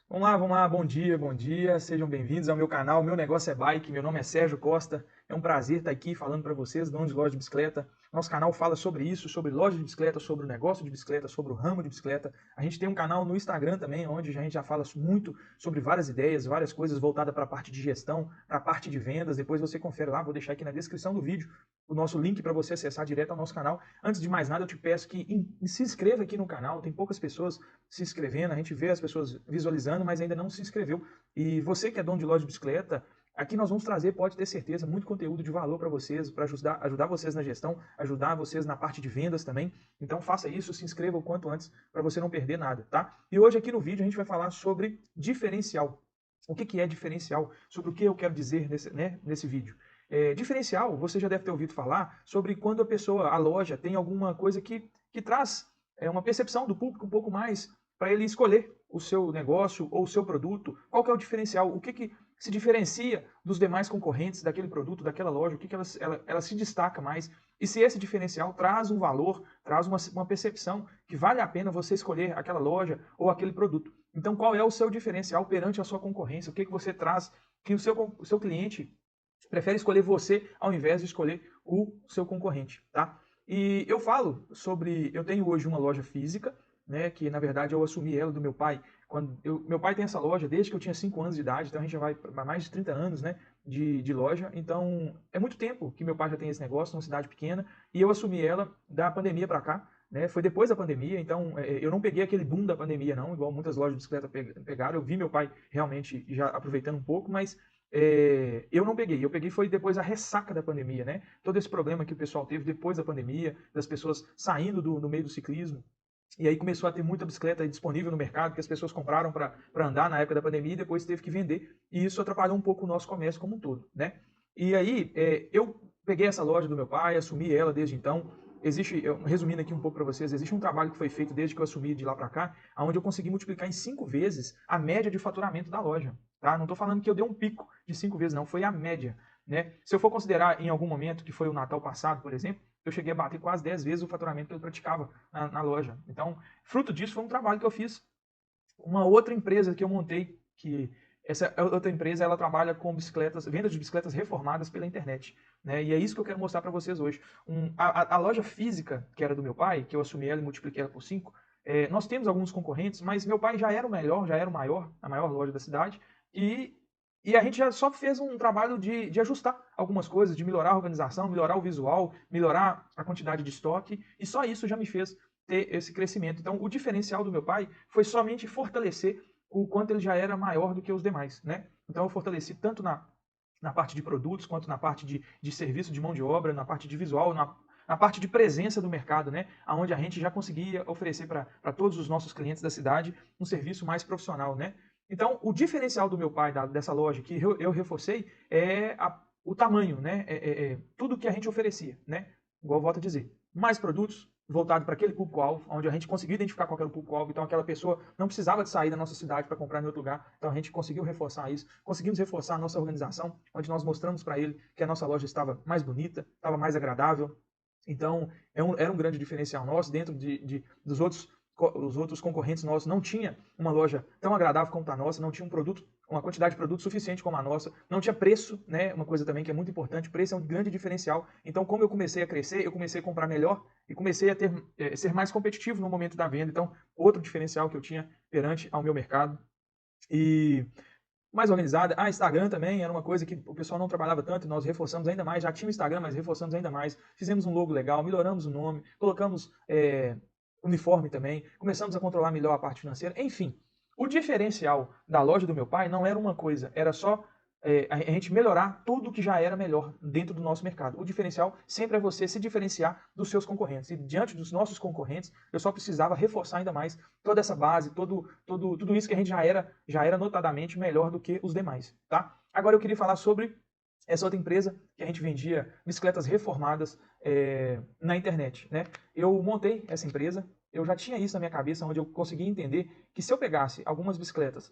Vamos lá, bom dia, sejam bem-vindos ao meu canal. Meu negócio é bike, meu nome é Sérgio Costa. É um prazer estar aqui falando para vocês, donos de loja de bicicleta. Nosso canal fala sobre isso, sobre loja de bicicleta, sobre o negócio de bicicleta, sobre o ramo de bicicleta. A gente tem um canal no Instagram também, onde a gente já fala muito sobre várias ideias, várias coisas voltadas para a parte de gestão, para a parte de vendas. Depois você confere lá, vou deixar aqui na descrição do vídeo o nosso link para você acessar direto ao nosso canal. Antes de mais nada, eu te peço que se inscreva aqui no canal. Tem poucas pessoas se inscrevendo, a gente vê as pessoas visualizando, mas ainda não se inscreveu. E você que é dono de loja de bicicleta, aqui nós vamos trazer, pode ter certeza, muito conteúdo de valor para vocês, para ajudar vocês na gestão, ajudar vocês na parte de vendas também. Então faça isso, se inscreva o quanto antes para você não perder nada, tá? E hoje aqui no vídeo a gente vai falar sobre diferencial. O que é diferencial? Sobre o que eu quero dizer nesse vídeo. Diferencial, você já deve ter ouvido falar sobre quando a pessoa, a loja, tem alguma coisa que traz uma percepção do público um pouco mais para ele escolher o seu negócio ou o seu produto. Qual que é o diferencial? O que se diferencia dos demais concorrentes daquele produto, daquela loja? O que ela se destaca mais? E se esse diferencial traz um valor, traz uma percepção que vale a pena você escolher aquela loja ou aquele produto. Então, qual é o seu diferencial perante a sua concorrência? O que você traz que o seu cliente prefere escolher você ao invés de escolher o seu concorrente, tá? E eu falo sobre, eu tenho hoje uma loja física, né, que na verdade eu assumi ela do meu pai. Meu pai tem essa loja desde que eu tinha 5 anos de idade, então a gente já vai para mais de 30 anos, né, de loja. Então é muito tempo que meu pai já tem esse negócio, numa cidade pequena, e eu assumi ela da pandemia para cá. Né, foi depois da pandemia, então eu não peguei aquele boom da pandemia, não, igual muitas lojas de bicicleta pegaram. Eu vi meu pai realmente já aproveitando um pouco, mas eu não peguei. Eu peguei foi depois a ressaca da pandemia, né? Todo esse problema que o pessoal teve depois da pandemia, das pessoas saindo do meio do ciclismo. E aí começou a ter muita bicicleta disponível no mercado que as pessoas compraram para andar na época da pandemia e depois teve que vender. E isso atrapalhou um pouco o nosso comércio como um todo, né? E aí eu peguei essa loja do meu pai, assumi ela desde então. Existe, resumindo aqui um pouco para vocês, existe um trabalho que foi feito desde que eu assumi de lá para cá, onde eu consegui multiplicar em 5 vezes a média de faturamento da loja. Tá? Não estou falando que eu dei um pico de 5 vezes, não, foi a média. Né? Se eu for considerar em algum momento, que foi o Natal passado, por exemplo, eu cheguei a bater quase 10 vezes o faturamento que eu praticava na loja. Então, fruto disso foi um trabalho que eu fiz. Uma outra empresa que eu montei, que essa outra empresa ela trabalha com bicicletas, venda de bicicletas reformadas pela internet. Né? E é isso que eu quero mostrar para vocês hoje. A loja física, que era do meu pai, que eu assumi ela e multipliquei ela por 5, nós temos alguns concorrentes, mas meu pai já era o melhor, já era o maior, a maior loja da cidade, e, e a gente já só fez um trabalho de ajustar algumas coisas, de melhorar a organização, melhorar o visual, melhorar a quantidade de estoque, e só isso já me fez ter esse crescimento. Então, o diferencial do meu pai foi somente fortalecer o quanto ele já era maior do que os demais, né? Então, eu fortaleci tanto na parte de produtos, quanto na parte de serviço de mão de obra, na parte de visual, na parte de presença do mercado, né? Onde a gente já conseguia oferecer para todos os nossos clientes da cidade um serviço mais profissional, né? Então, o diferencial do meu pai, dessa loja, que eu reforcei, é o tamanho, né? Tudo que a gente oferecia, né? Igual eu volto a dizer, mais produtos, voltado para aquele público-alvo, onde a gente conseguiu identificar qual era o público-alvo, então aquela pessoa não precisava de sair da nossa cidade para comprar em outro lugar, então a gente conseguiu reforçar isso, conseguimos reforçar a nossa organização, onde nós mostramos para ele que a nossa loja estava mais bonita, estava mais agradável, então era um grande diferencial nosso, dentro dos outros os outros concorrentes nossos não tinha uma loja tão agradável como a nossa, não tinha um produto, uma quantidade de produto suficiente como a nossa, não tinha preço, né? Uma coisa também que é muito importante, preço é um grande diferencial. Então, como eu comecei a crescer, eu comecei a comprar melhor e comecei a ser mais competitivo no momento da venda. Então, outro diferencial que eu tinha perante ao meu mercado. E mais organizada. Instagram também era uma coisa que o pessoal não trabalhava tanto, e nós reforçamos ainda mais. Já tinha o Instagram, mas reforçamos ainda mais. Fizemos um logo legal, melhoramos o nome, colocamos uniforme também, começamos a controlar melhor a parte financeira. Enfim, o diferencial da loja do meu pai não era uma coisa, era só a gente melhorar tudo que já era melhor dentro do nosso mercado. O diferencial sempre é você se diferenciar dos seus concorrentes. E diante dos nossos concorrentes, eu só precisava reforçar ainda mais toda essa base, tudo isso que a gente já era notadamente melhor do que os demais. Tá? Agora eu queria falar sobre essa outra empresa que a gente vendia bicicletas reformadas na internet. Né? Eu montei essa empresa, eu já tinha isso na minha cabeça, onde eu consegui entender que se eu pegasse algumas bicicletas,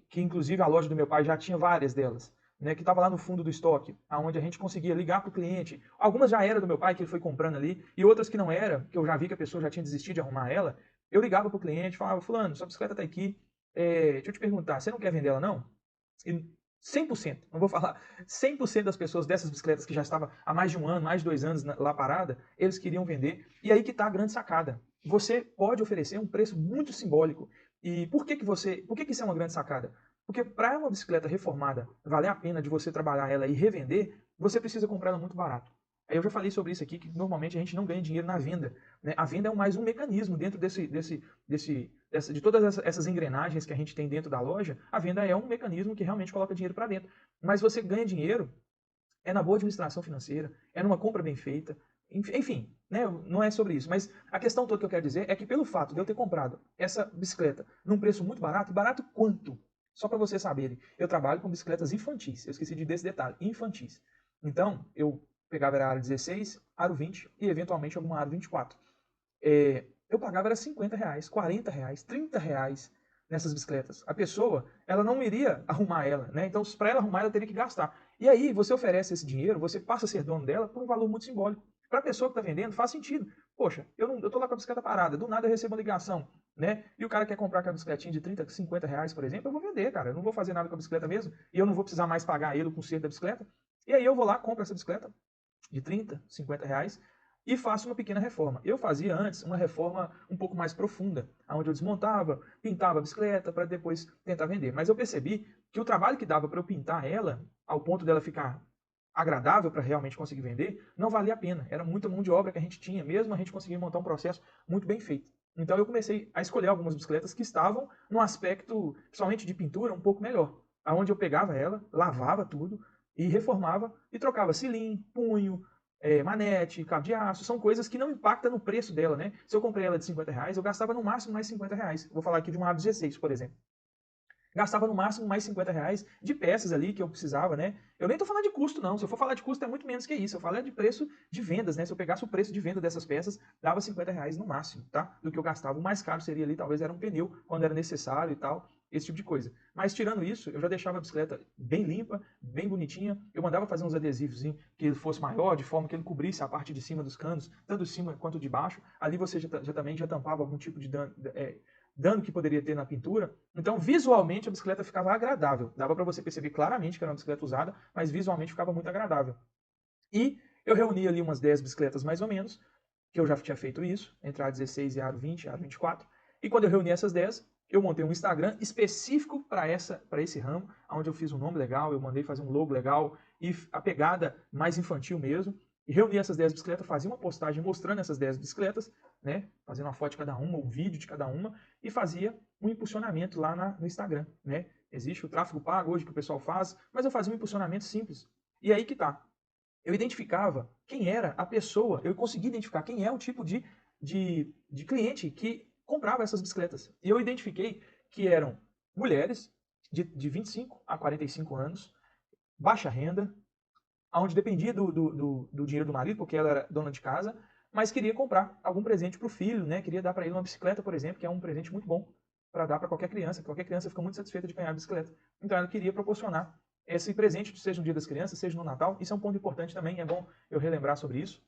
que inclusive a loja do meu pai já tinha várias delas, né, que estava lá no fundo do estoque, aonde a gente conseguia ligar para o cliente. Algumas já eram do meu pai, que ele foi comprando ali, e outras que não eram, que eu já vi que a pessoa já tinha desistido de arrumar ela. Eu ligava para o cliente, falava, fulano, sua bicicleta está aqui, deixa eu te perguntar, você não quer vender ela não? E 100%, não vou falar, 100% das pessoas dessas bicicletas que já estavam há mais de um ano, mais de 2 anos lá parada, eles queriam vender. E aí que está a grande sacada. Você pode oferecer um preço muito simbólico. E por que isso é uma grande sacada? Porque para uma bicicleta reformada valer a pena de você trabalhar ela e revender, você precisa comprar ela muito barato. Aí eu já falei sobre isso aqui, que normalmente a gente não ganha dinheiro na venda, né? A venda é mais um mecanismo dentro de todas essas engrenagens que a gente tem dentro da loja. A venda é um mecanismo que realmente coloca dinheiro para dentro. Mas você ganha dinheiro na boa administração financeira, numa compra bem feita, enfim, né? Não é sobre isso. Mas a questão toda que eu quero dizer é que pelo fato de eu ter comprado essa bicicleta num preço muito barato, barato quanto? Só para vocês saberem, eu trabalho com bicicletas infantis. Eu esqueci desse detalhe, infantis. Então, eu pegava a aro 16, aro 20 e eventualmente alguma aro 24. Eu pagava era R$ 50, R$ 40, R$ 30 nessas bicicletas. A pessoa, ela não iria arrumar ela, né? Então, para ela arrumar, ela teria que gastar. E aí, você oferece esse dinheiro, você passa a ser dono dela por um valor muito simbólico. Para a pessoa que está vendendo, faz sentido. Poxa, eu tô lá com a bicicleta parada, do nada eu recebo uma ligação, né? E o cara quer comprar aquela bicicletinha de 30, R$ 50, por exemplo, eu vou vender, cara. Eu não vou fazer nada com a bicicleta mesmo, e eu não vou precisar mais pagar ele com o conserto da bicicleta. E aí eu vou lá, compro essa bicicleta de 30, R$ 50 e faço uma pequena reforma. Eu fazia antes uma reforma um pouco mais profunda, onde eu desmontava, pintava a bicicleta para depois tentar vender. Mas eu percebi que o trabalho que dava para eu pintar ela, ao ponto dela ficar agradável para realmente conseguir vender, não valia a pena. Era muita mão de obra que a gente tinha, mesmo a gente conseguia montar um processo muito bem feito. Então eu comecei a escolher algumas bicicletas que estavam no aspecto, principalmente de pintura, um pouco melhor. Onde eu pegava ela, lavava tudo e reformava e trocava cilim, punho, manete, cabo de aço, são coisas que não impactam no preço dela, né? Se eu comprei ela de R$ 50, eu gastava no máximo mais R$ 50. Vou falar aqui de uma A16, por exemplo. Gastava no máximo mais R$ 50 de peças ali que eu precisava, né? Eu nem tô falando de custo, não. Se eu for falar de custo, é muito menos que isso. Eu falo de preço de vendas, né? Se eu pegasse o preço de venda dessas peças, dava R$ 50 no máximo, tá? Do que eu gastava. O mais caro seria ali, talvez era um pneu, quando era necessário e tal, esse tipo de coisa. Mas tirando isso, eu já deixava a bicicleta bem limpa, bem bonitinha. Eu mandava fazer uns adesivos que ele fosse maior, de forma que ele cobrisse a parte de cima dos canos, tanto de cima quanto de baixo. Ali você também já tampava algum tipo de dano que poderia ter na pintura. Então, visualmente, a bicicleta ficava agradável. Dava para você perceber claramente que era uma bicicleta usada, mas visualmente ficava muito agradável. E eu reuni ali umas 10 bicicletas mais ou menos, que eu já tinha feito isso, entre a 16 e a aro 20, a aro 24. E quando eu reuni essas 10, eu montei um Instagram específico para esse ramo, onde eu fiz um nome legal, eu mandei fazer um logo legal e a pegada mais infantil mesmo. E reuni essas 10 bicicletas, fazia uma postagem mostrando essas 10 bicicletas, né? Fazendo uma foto de cada uma, um vídeo de cada uma, e fazia um impulsionamento lá no Instagram, né? Existe o tráfego pago hoje que o pessoal faz, mas eu fazia um impulsionamento simples. E aí que tá. Eu identificava quem era a pessoa, eu consegui identificar quem é o tipo de cliente que comprava essas bicicletas. E eu identifiquei que eram mulheres de 25 a 45 anos, baixa renda, onde dependia do dinheiro do marido, porque ela era dona de casa, mas queria comprar algum presente para o filho, né? Queria dar para ele uma bicicleta, por exemplo, que é um presente muito bom para dar para qualquer criança. Qualquer criança fica muito satisfeita de ganhar a bicicleta. Então ela queria proporcionar esse presente, seja no Dia das Crianças, seja no Natal. Isso é um ponto importante também, é bom eu relembrar sobre isso.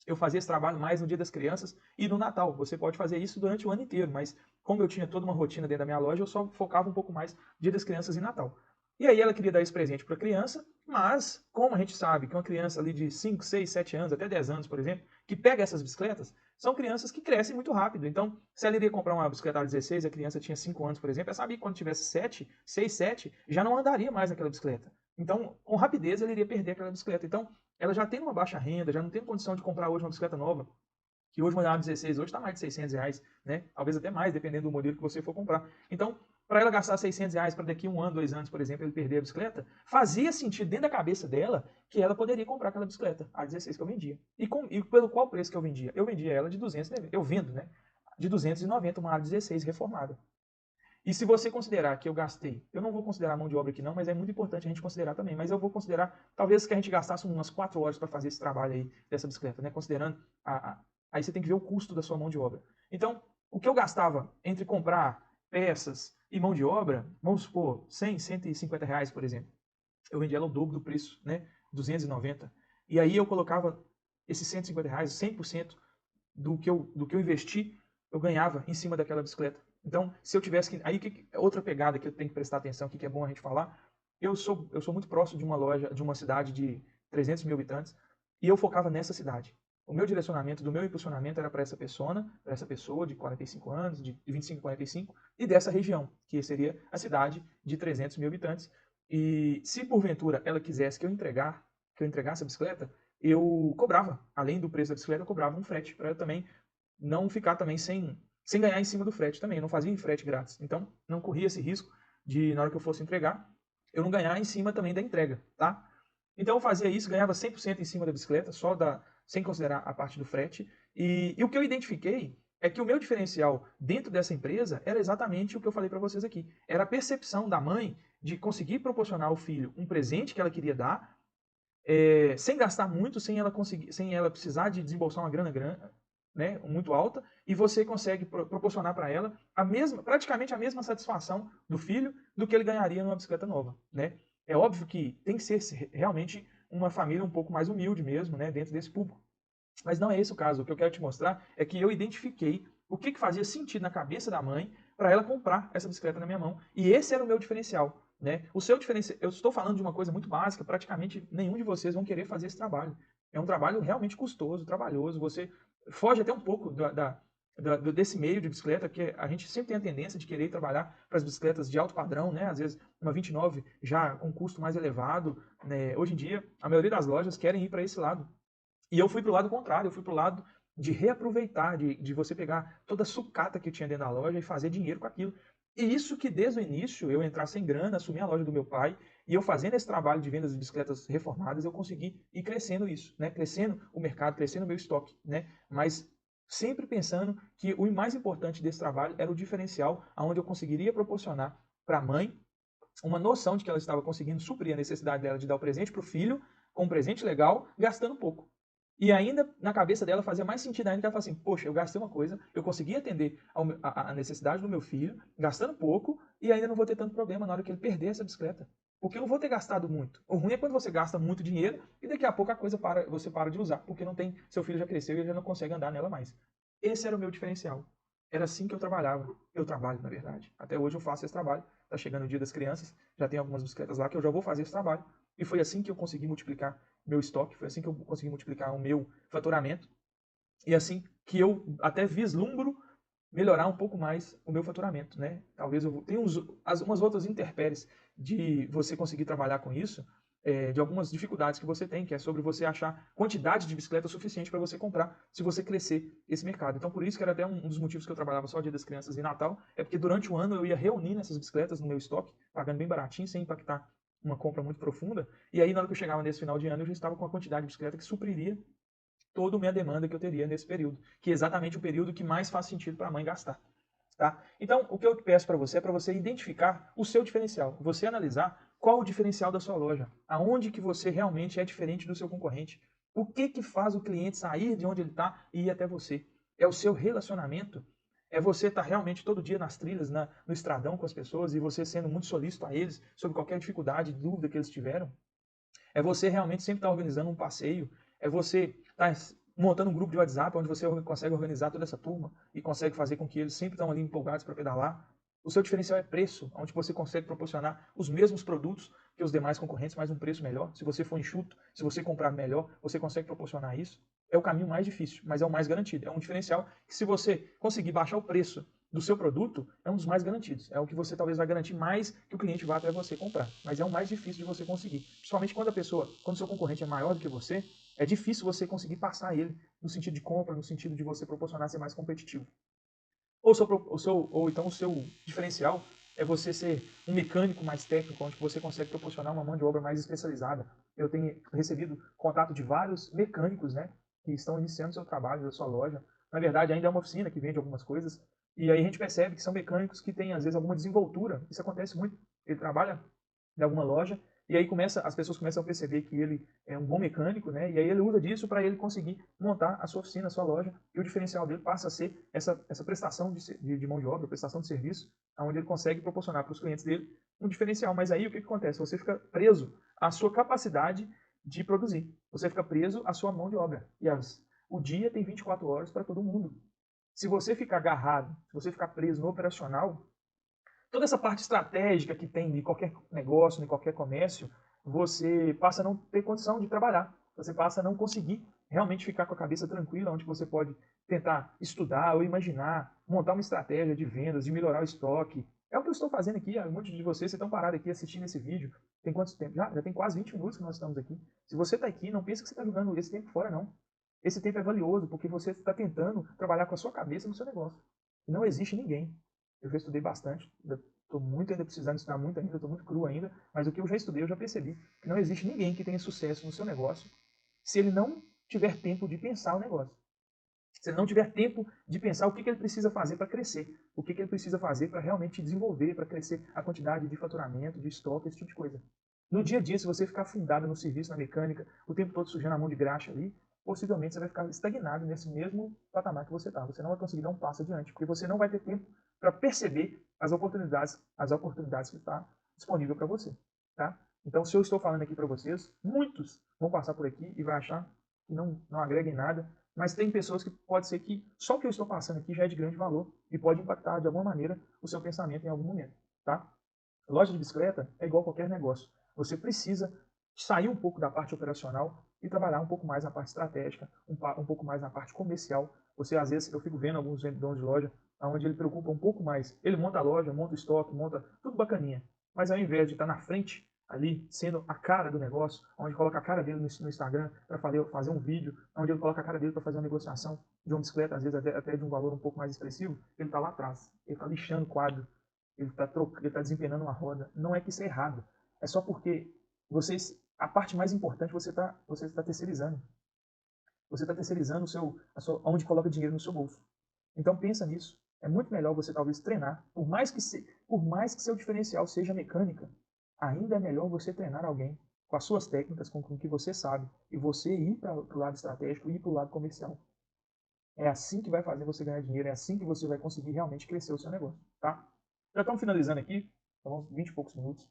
Eu fazia esse trabalho mais no Dia das Crianças e no Natal. Você pode fazer isso durante o ano inteiro, mas como eu tinha toda uma rotina dentro da minha loja, eu só focava um pouco mais no Dia das Crianças e Natal. E aí ela queria dar esse presente para a criança, mas como a gente sabe que uma criança ali de 5, 6, 7 anos, até 10 anos, por exemplo, que pega essas bicicletas, são crianças que crescem muito rápido. Então, se ela iria comprar uma bicicleta 16, a criança tinha 5 anos, por exemplo, ela sabia que quando tivesse 7, 6, 7, já não andaria mais naquela bicicleta. Então, com rapidez, ela iria perder aquela bicicleta. Então, ela já tem uma baixa renda, já não tem condição de comprar hoje uma bicicleta nova, que hoje uma A16 hoje está mais de R$ 600, né? Talvez até mais, dependendo do modelo que você for comprar. Então, para ela gastar R$ 600 para daqui 1 ano, 2 anos, por exemplo, ele perder a bicicleta, fazia sentido dentro da cabeça dela que ela poderia comprar aquela bicicleta, a 16 que eu vendia. E pelo qual preço que eu vendia? Eu vendia ela de 290, eu vendo, né? De 290 uma A16 reformada. E se você considerar que eu gastei, eu não vou considerar a mão de obra aqui não, mas é muito importante a gente considerar também, mas eu vou considerar, talvez que a gente gastasse umas 4 horas para fazer esse trabalho aí dessa bicicleta, né? Considerando, aí você tem que ver o custo da sua mão de obra. Então, o que eu gastava entre comprar peças e mão de obra, vamos supor, 100, R$ 150, por exemplo. Eu vendia ela o dobro do preço, né? 290. E aí eu colocava esses R$ 150, 100% do que eu investi, eu ganhava em cima daquela bicicleta. Então, se eu tivesse que... Aí, outra pegada que eu tenho que prestar atenção aqui, que é bom a gente falar, eu sou muito próximo de uma loja, de uma cidade de 300 mil habitantes, e eu focava nessa cidade. O meu direcionamento, do meu impulsionamento era para essa persona, para essa pessoa de 45 anos, de 25 a 45, e dessa região, que seria a cidade de 300 mil habitantes. E se porventura ela quisesse que eu entregasse a bicicleta, eu cobrava, além do preço da bicicleta, eu cobrava um frete, para eu também não ficar também sem ganhar em cima do frete também. Eu não fazia frete grátis. Então, não corria esse risco de, na hora que eu fosse entregar, eu não ganhar em cima também da entrega, tá? Então eu fazia isso, ganhava 100% em cima da bicicleta, sem considerar a parte do frete. E o que eu identifiquei é que o meu diferencial dentro dessa empresa era exatamente o que eu falei para vocês aqui. Era a percepção da mãe de conseguir proporcionar ao filho um presente que ela queria dar, sem gastar muito, sem ela precisar de desembolsar uma grana grande, né, muito alta, e você consegue proporcionar para ela praticamente a mesma satisfação do filho do que ele ganharia numa bicicleta nova, né? É óbvio que tem que ser realmente uma família um pouco mais humilde mesmo, né, dentro desse público. Mas não é esse o caso. O que eu quero te mostrar é que eu identifiquei o que fazia sentido na cabeça da mãe para ela comprar essa bicicleta na minha mão. E esse era o meu diferencial, né? O seu diferencial, eu estou falando de uma coisa muito básica, praticamente nenhum de vocês vão querer fazer esse trabalho. É um trabalho realmente custoso, trabalhoso. Você foge até um pouco desse meio de bicicleta, que a gente sempre tem a tendência de querer trabalhar para as bicicletas de alto padrão, né? Às vezes uma 29 já com custo mais elevado, né? Hoje em dia, a maioria das lojas querem ir para esse lado. E eu fui pro lado contrário, eu fui pro lado de reaproveitar, de você pegar toda a sucata que tinha dentro da loja e fazer dinheiro com aquilo. E isso que desde o início eu entrar sem grana, assumir a loja do meu pai, e eu fazendo esse trabalho de vendas de bicicletas reformadas, eu consegui ir crescendo isso, né? Crescendo o mercado, crescendo o meu estoque, né? Mas sempre pensando que o mais importante desse trabalho era o diferencial, aonde eu conseguiria proporcionar para a mãe uma noção de que ela estava conseguindo suprir a necessidade dela de dar o presente para o filho, com um presente legal, gastando pouco. E ainda, na cabeça dela, fazia mais sentido ainda que ela falasse assim, poxa, eu gastei uma coisa, eu consegui atender a necessidade do meu filho, gastando pouco, e ainda não vou ter tanto problema na hora que ele perder essa bicicleta. Porque eu não vou ter gastado muito. O ruim é quando você gasta muito dinheiro e daqui a pouco a coisa você para de usar, porque não tem, seu filho já cresceu e ele já não consegue andar nela mais. Esse era o meu diferencial. Era assim que eu trabalhava. Eu trabalho, na verdade. Até hoje eu faço esse trabalho. Está chegando o dia das crianças, já tem algumas bicicletas lá que eu já vou fazer esse trabalho. E foi assim que eu consegui multiplicar meu estoque, foi assim que eu consegui multiplicar o meu faturamento. E assim que eu até vislumbro melhorar um pouco mais o meu faturamento, né? Talvez eu tenha umas outras intempéries de você conseguir trabalhar com isso, de algumas dificuldades que você tem, que é sobre você achar quantidade de bicicleta suficiente para você comprar, se você crescer esse mercado. Então, por isso que era até um dos motivos que eu trabalhava só Dia das Crianças e Natal, é porque durante o ano eu ia reunindo essas bicicletas no meu estoque, pagando bem baratinho, sem impactar uma compra muito profunda, e aí na hora que eu chegava nesse final de ano, eu já estava com a quantidade de bicicleta que supriria toda a minha demanda que eu teria nesse período, que é exatamente o período que mais faz sentido para a mãe gastar. Tá? Então, o que eu peço para você é para você identificar o seu diferencial, você analisar qual o diferencial da sua loja, aonde que você realmente é diferente do seu concorrente, o que faz o cliente sair de onde ele está e ir até você. É o seu relacionamento, é você estar realmente todo dia nas trilhas, no estradão com as pessoas e você sendo muito solícito a eles sobre qualquer dificuldade, dúvida que eles tiveram. É você realmente sempre estar organizando um passeio. É você estar montando um grupo de WhatsApp onde você consegue organizar toda essa turma e consegue fazer com que eles sempre estão ali empolgados para pedalar. O seu diferencial é preço, onde você consegue proporcionar os mesmos produtos que os demais concorrentes, mas um preço melhor. Se você for enxuto, se você comprar melhor, você consegue proporcionar isso. É o caminho mais difícil, mas é o mais garantido. É um diferencial que, se você conseguir baixar o preço do seu produto, é um dos mais garantidos. É o que você talvez vai garantir mais que o cliente vá até você comprar. Mas é o mais difícil de você conseguir. Principalmente quando quando o seu concorrente é maior do que você, é difícil você conseguir passar ele no sentido de compra, no sentido de você proporcionar ser mais competitivo. Ou então o seu diferencial é você ser um mecânico mais técnico, onde você consegue proporcionar uma mão de obra mais especializada. Eu tenho recebido contato de vários mecânicos, né, que estão iniciando seu trabalho da sua loja. Na verdade, ainda é uma oficina que vende algumas coisas. E aí a gente percebe que são mecânicos que têm, às vezes, alguma desenvoltura. Isso acontece muito. Ele trabalha em alguma loja e aí as pessoas começam a perceber que ele é um bom mecânico, né? E aí ele usa disso para ele conseguir montar a sua oficina, a sua loja, e o diferencial dele passa a ser essa prestação de mão de obra, prestação de serviço, onde ele consegue proporcionar para os clientes dele um diferencial. Mas aí o que acontece? Você fica preso à sua capacidade de produzir. Você fica preso à sua mão de obra. O dia tem 24 horas para todo mundo. Se você ficar agarrado, se você ficar preso no operacional, toda essa parte estratégica que tem de qualquer negócio, de qualquer comércio, você passa a não ter condição de trabalhar. Você passa a não conseguir realmente ficar com a cabeça tranquila, onde você pode tentar estudar ou imaginar, montar uma estratégia de vendas, de melhorar o estoque. É o que eu estou fazendo aqui. Muitos de vocês estão parados aqui assistindo esse vídeo. Tem quanto tempo? Já tem quase 20 minutos que nós estamos aqui. Se você está aqui, não pense que você está jogando esse tempo fora, não. Esse tempo é valioso porque você está tentando trabalhar com a sua cabeça no seu negócio. E não existe ninguém. Eu já estudei bastante, estou muito ainda precisando estudar muito ainda, estou muito cru ainda, mas o que eu já estudei, eu já percebi que não existe ninguém que tenha sucesso no seu negócio se ele não tiver tempo de pensar o negócio. Se ele não tiver tempo de pensar o que ele precisa fazer para crescer, o que ele precisa fazer para realmente desenvolver, para crescer a quantidade de faturamento, de estoque, esse tipo de coisa. No dia a dia, se você ficar afundado no serviço, na mecânica, o tempo todo sujando a mão de graxa ali, possivelmente você vai ficar estagnado nesse mesmo patamar que você está. Você não vai conseguir dar um passo adiante, porque você não vai ter tempo para perceber as oportunidades que estão disponíveis para você. Tá? Então, se eu estou falando aqui para vocês, muitos vão passar por aqui e vai achar que não agrega em nada, mas tem pessoas que pode ser que só o que eu estou passando aqui já é de grande valor e pode impactar de alguma maneira o seu pensamento em algum momento. Tá? Loja de bicicleta é igual a qualquer negócio. Você precisa sair um pouco da parte operacional e trabalhar um pouco mais na parte estratégica, um pouco mais na parte comercial. Você, às vezes, eu fico vendo alguns vendedores de loja onde ele preocupa um pouco mais. Ele monta a loja, monta o estoque, monta tudo bacaninha. Mas ao invés de estar na frente, ali, sendo a cara do negócio, onde coloca a cara dele no Instagram para fazer um vídeo, onde ele coloca a cara dele para fazer uma negociação de uma bicicleta, às vezes até de um valor um pouco mais expressivo, ele está lá atrás. Ele está lixando o quadro, ele está desempenhando uma roda. Não é que isso é errado. É só porque a parte mais importante você está terceirizando. Você está terceirizando onde coloca dinheiro no seu bolso. Então pensa nisso. É muito melhor você talvez treinar, por mais que seu diferencial seja mecânica, ainda é melhor você treinar alguém com as suas técnicas, com o que você sabe, e você ir para o lado estratégico e ir para o lado comercial. É assim que vai fazer você ganhar dinheiro, é assim que você vai conseguir realmente crescer o seu negócio, tá? Já estamos finalizando aqui, estamos 20 e poucos minutos.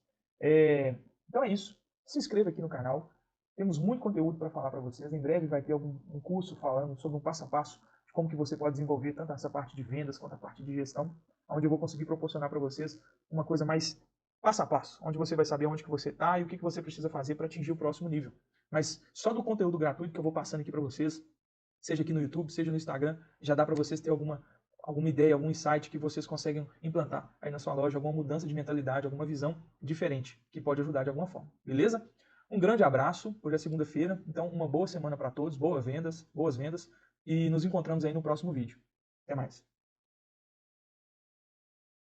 Então é isso. Se inscreva aqui no canal. Temos muito conteúdo para falar para vocês. Em breve vai ter um curso falando sobre um passo a passo de como que você pode desenvolver tanto essa parte de vendas quanto a parte de gestão, onde eu vou conseguir proporcionar para vocês uma coisa mais passo a passo, onde você vai saber onde que você está e o que que você precisa fazer para atingir o próximo nível. Mas só do conteúdo gratuito que eu vou passando aqui para vocês, seja aqui no YouTube, seja no Instagram, já dá para vocês ter alguma ideia, algum insight que vocês conseguem implantar aí na sua loja, alguma mudança de mentalidade, alguma visão diferente que pode ajudar de alguma forma, beleza? Um grande abraço, hoje é segunda-feira, então uma boa semana para todos, boas vendas, e nos encontramos aí no próximo vídeo. Até mais.